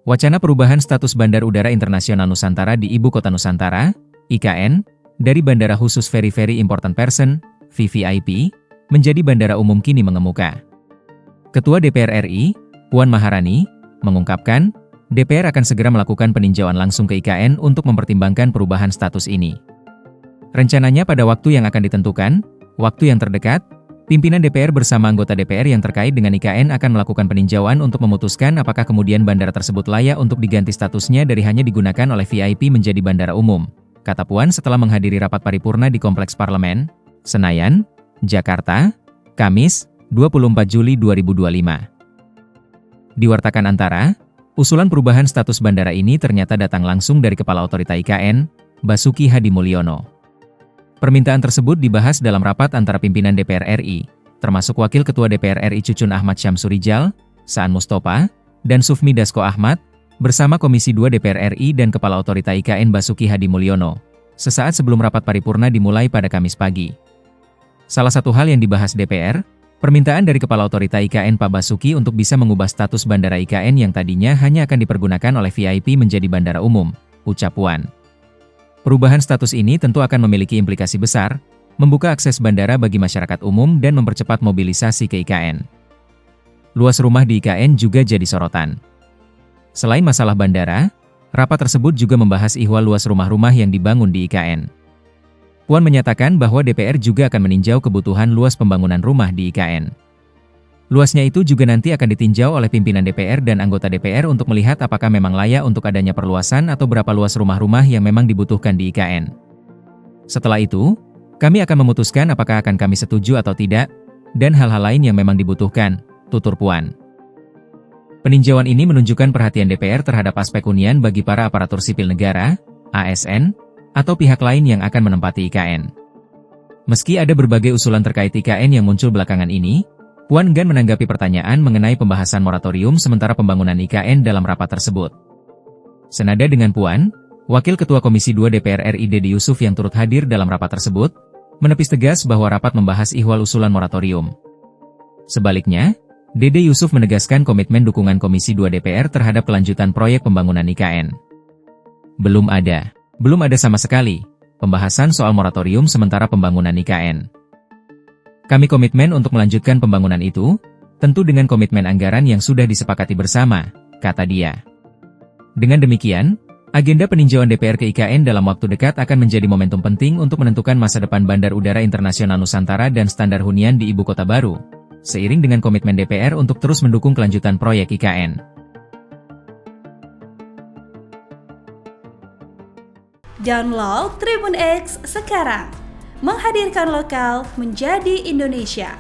Wacana perubahan status Bandar Udara Internasional Nusantara di Ibu Kota Nusantara, IKN, dari Bandara Khusus Very Very Important Person, VVIP, menjadi Bandara Umum kini mengemuka. Ketua DPR RI, Puan Maharani, mengungkapkan, DPR akan segera melakukan peninjauan langsung ke IKN untuk mempertimbangkan perubahan status ini. Rencananya pada waktu yang akan ditentukan, waktu yang terdekat, pimpinan DPR bersama anggota DPR yang terkait dengan IKN akan melakukan peninjauan untuk memutuskan apakah kemudian bandara tersebut layak untuk diganti statusnya dari hanya digunakan oleh VIP menjadi bandara umum, kata Puan setelah menghadiri rapat paripurna di Kompleks Parlemen, Senayan, Jakarta, Kamis, 24 Juli 2025. Diwartakan Antara, usulan perubahan status bandara ini ternyata datang langsung dari Kepala Otorita IKN, Basuki Hadi Mulyono. Permintaan tersebut dibahas dalam rapat antara pimpinan DPR RI, termasuk Wakil Ketua DPR RI Cucun Ahmad Syamsurijal, Saan Mustopa, dan Sufmi Dasko Ahmad, bersama Komisi 2 DPR RI dan Kepala Otorita IKN Basuki Hadi Mulyono, sesaat sebelum rapat paripurna dimulai pada Kamis pagi. Salah satu hal yang dibahas DPR, permintaan dari Kepala Otorita IKN Pak Basuki untuk bisa mengubah status Bandara IKN yang tadinya hanya akan dipergunakan oleh VIP menjadi bandara umum, ucap Puan. Perubahan status ini tentu akan memiliki implikasi besar, membuka akses bandara bagi masyarakat umum dan mempercepat mobilisasi ke IKN. Luas rumah di IKN juga jadi sorotan. Selain masalah bandara, rapat tersebut juga membahas ihwal luas rumah-rumah yang dibangun di IKN. Puan menyatakan bahwa DPR juga akan meninjau kebutuhan luas pembangunan rumah di IKN. Luasnya itu juga nanti akan ditinjau oleh pimpinan DPR dan anggota DPR untuk melihat apakah memang layak untuk adanya perluasan atau berapa luas rumah-rumah yang memang dibutuhkan di IKN. Setelah itu, kami akan memutuskan apakah akan kami setuju atau tidak, dan hal-hal lain yang memang dibutuhkan, tutur Puan. Peninjauan ini menunjukkan perhatian DPR terhadap aspek hunian bagi para aparatur sipil negara, ASN, atau pihak lain yang akan menempati IKN. Meski ada berbagai usulan terkait IKN yang muncul belakangan ini, Puan enggan menanggapi pertanyaan mengenai pembahasan moratorium sementara pembangunan IKN dalam rapat tersebut. Senada dengan Puan, Wakil Ketua Komisi 2 DPR RI Dede Yusuf yang turut hadir dalam rapat tersebut, menepis tegas bahwa rapat membahas ihwal usulan moratorium. Sebaliknya, Dede Yusuf menegaskan komitmen dukungan Komisi 2 DPR terhadap kelanjutan proyek pembangunan IKN. Belum ada sama sekali pembahasan soal moratorium sementara pembangunan IKN. Kami komitmen untuk melanjutkan pembangunan itu, tentu dengan komitmen anggaran yang sudah disepakati bersama, kata dia. Dengan demikian, agenda peninjauan DPR ke IKN dalam waktu dekat akan menjadi momentum penting untuk menentukan masa depan Bandar Udara Internasional Nusantara dan standar hunian di ibu kota baru, seiring dengan komitmen DPR untuk terus mendukung kelanjutan proyek IKN. Download Tribun X sekarang, menghadirkan lokal menjadi Indonesia.